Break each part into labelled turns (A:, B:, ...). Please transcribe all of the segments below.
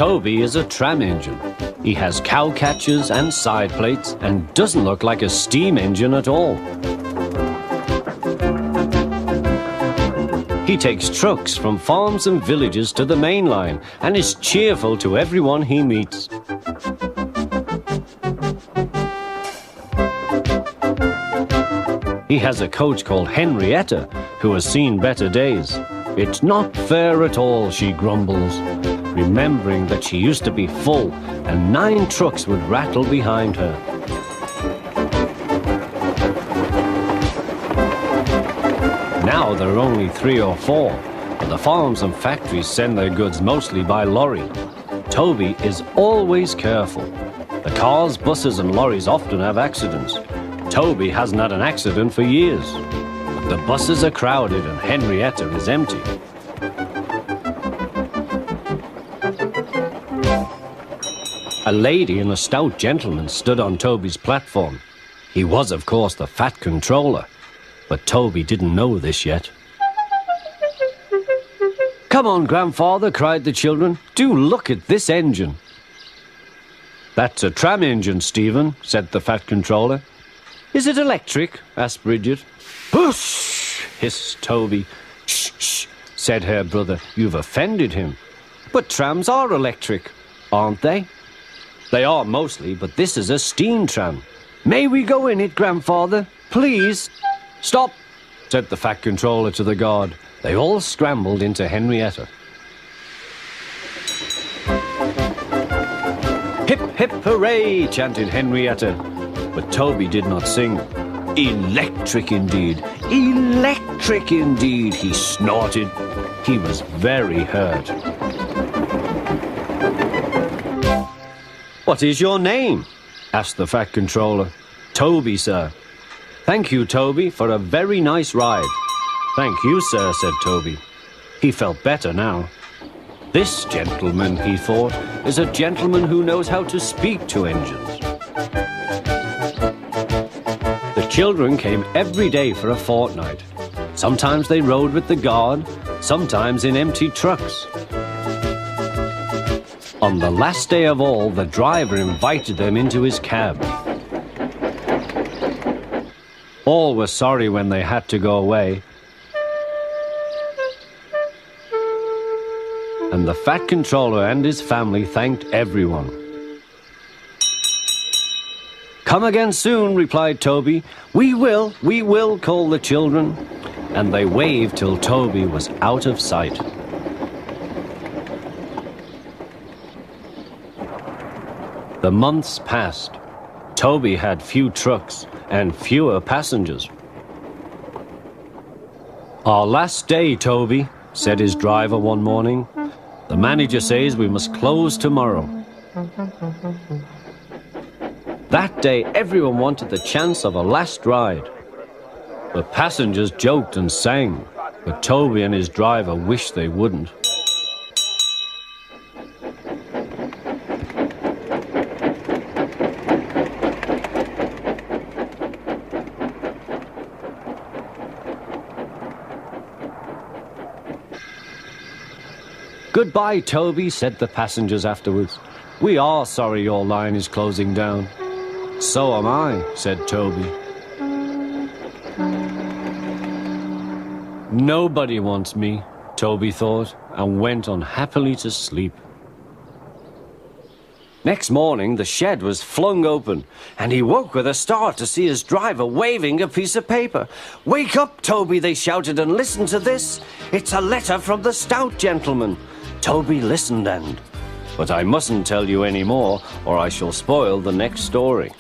A: Toby is a tram engine. He has cow catchers and side plates and doesn't look like a steam engine at all. He takes trucks from farms and villages to the main line and is cheerful to everyone he meets. He has a coach called Henrietta, who has seen better days. It's not fair at all, she grumbles, remembering that she used to be full and 9 trucks would rattle behind her. Now there are only 3 or 4, but the farms and factories send their goods mostly by lorry. Toby is always careful. The cars, buses and lorries often have accidents. Toby hasn't had an accident for years. But the buses are crowded and Henrietta is empty. A lady and a stout gentleman stood on Toby's platform. He was, of course, the fat controller. But Toby didn't know this yet. "Come on, grandfather," cried the children. "Do look at this engine." "That's a tram engine, Stephen," said the fat controller. "Is it electric?" asked Bridget. "Hush!" hissed Toby. "Shh, shh," said her brother. "You've offended him." "But trams are electric, aren't they?" "They are mostly, but this is a steam tram." "May we go in it, grandfather? Please?" "Stop," said the fat controller to the guard. They all scrambled into Henrietta. "Hip, hip, hooray," chanted Henrietta. But Toby did not sing. "Electric indeed, electric indeed," he snorted. He was very hurt. "What is your name?" asked the fat controller. "Toby, sir." "Thank you, Toby, for a very nice ride." "Thank you, sir," said Toby. He felt better now. This gentleman, he thought, is a gentleman who knows how to speak to engines. The children came every day for a fortnight. Sometimes they rode with the guard, sometimes in empty trucks. On the last day of all, the driver invited them into his cab. All were sorry when they had to go away. And the fat controller and his family thanked everyone. "Come again soon," replied Toby. We will," called the children. And they waved till Toby was out of sight. The months passed. Toby had few trucks and fewer passengers. "Our last day, Toby," said his driver one morning. "The manager says we must close tomorrow." That day, everyone wanted the chance of a last ride. The passengers joked and sang, but Toby and his driver wished they wouldn't. "Goodbye, Toby," said the passengers afterwards. "We are sorry your line is closing down." "So am I," said Toby. Nobody wants me, Toby thought, and went unhappily to sleep. Next morning, the shed was flung open, and he woke with a start to see his driver waving a piece of paper. "Wake up, Toby," they shouted, "and listen to this. It's a letter from the Stout gentleman." Toby listened but I mustn't tell you any more, or I shall spoil the next story.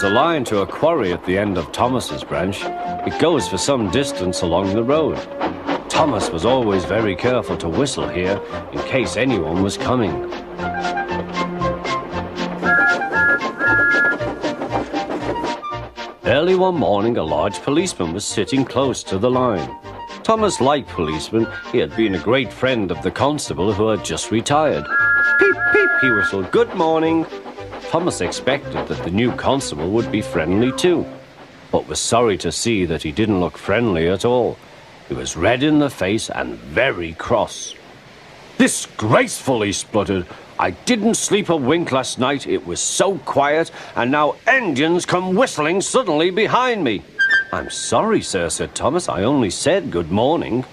A: a line to a quarry at the end of Thomas's branch. It goes for some distance along the road. Thomas was always very careful to whistle here in case anyone was coming. Early one morning, a large policeman was sitting close to the line. Thomas liked policemen. He had been a great friend of the constable who had just retired. Peep, peep, he whistled, "Good morning." Thomas expected that the new constable would be friendly too, but was sorry to see that he didn't look friendly at all. He was red in the face and very cross. "Disgraceful," he spluttered. "I didn't sleep a wink last night. It was so quiet, and now engines come whistling suddenly behind me." "I'm sorry, sir," said Thomas. "I only said good morning."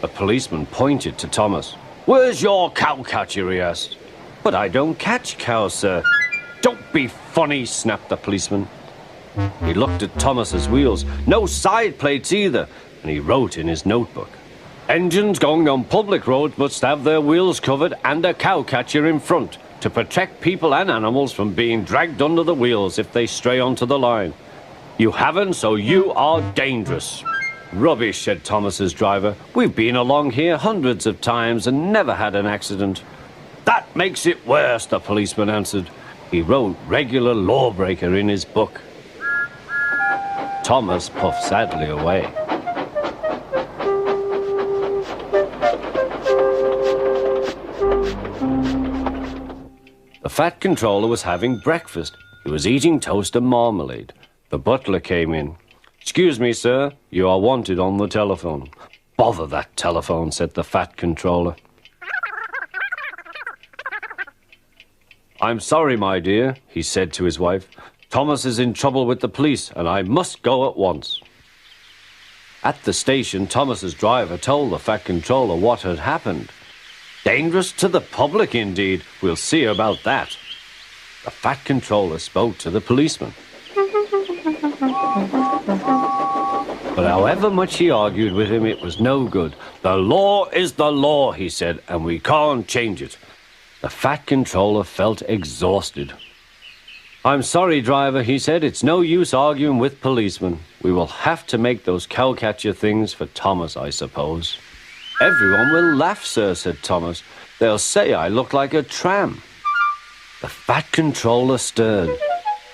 A: A policeman pointed to Thomas. "Where's your cowcatcher?" he asked. "But I don't catch cows, sir." "Don't be funny," snapped the policeman. He looked at Thomas's wheels. No side plates either, and he wrote in his notebook, "Engines going on public roads must have their wheels covered and a cowcatcher in front to protect people and animals from being dragged under the wheels if they stray onto the line. You haven't, so you are dangerous." "Rubbish," said Thomas's driver. "We've been along here hundreds of times and never had an accident." "That makes it worse," the policeman answered. He wrote "regular lawbreaker" in his book. Thomas puffed sadly away. The fat controller was having breakfast. He was eating toast and marmalade. The butler came in. "Excuse me, sir, you are wanted on the telephone." "Bother that telephone," said the fat controller. "I'm sorry, my dear," he said to his wife. "Thomas is in trouble with the police, and I must go at once." At the station, Thomas's driver told the fat controller what had happened. Dangerous to the public, indeed. We'll see about that. The fat controller spoke to the policeman. But however much he argued with him, it was no good. "The law is the law," he said, "and we can't change it." The fat controller felt exhausted. "I'm sorry, driver," he said. "It's no use arguing with policemen. We will have to make those cowcatcher things for Thomas, I suppose." "Everyone will laugh, sir," said Thomas. "They'll say I look like a tram." The fat controller stirred.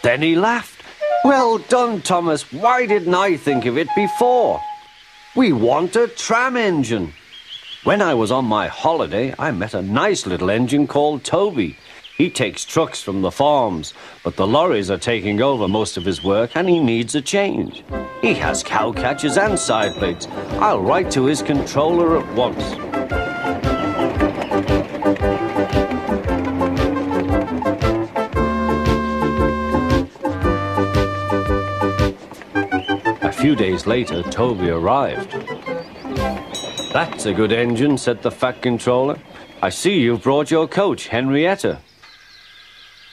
A: Then he laughed. "Well done, Thomas. Why didn't I think of it before? We want a tram engine. When I was on my holiday, I met a nice little engine called Toby. He takes trucks from the farms, but the lorries are taking over most of his work and he needs a change. He has cowcatchers and side plates. I'll write to his controller at once." A few days later, Toby arrived. "That's a good engine," said the fat controller. "I see you've brought your coach, Henrietta."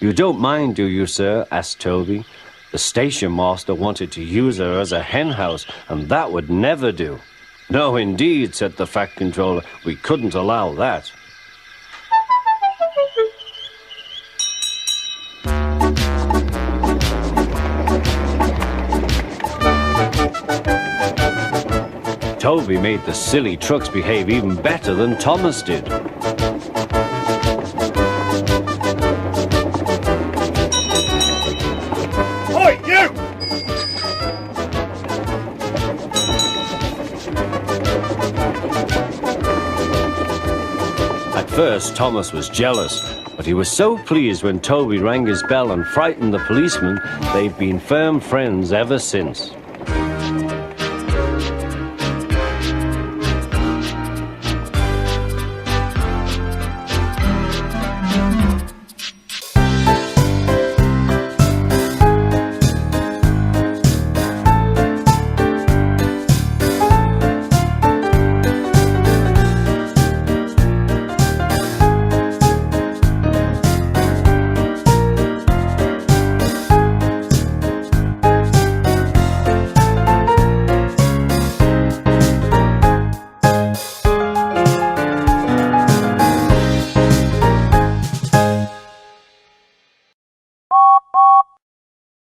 A: "You don't mind, do you, sir?" asked Toby. "The station master wanted to use her as a hen house, and that would never do." "No, indeed," said the fat controller. "We couldn't allow that." Toby made the silly trucks behave even better than Thomas did.
B: Oi, you!
A: At first, Thomas was jealous, but he was so pleased when Toby rang his bell and frightened the policeman. They've been firm friends ever since.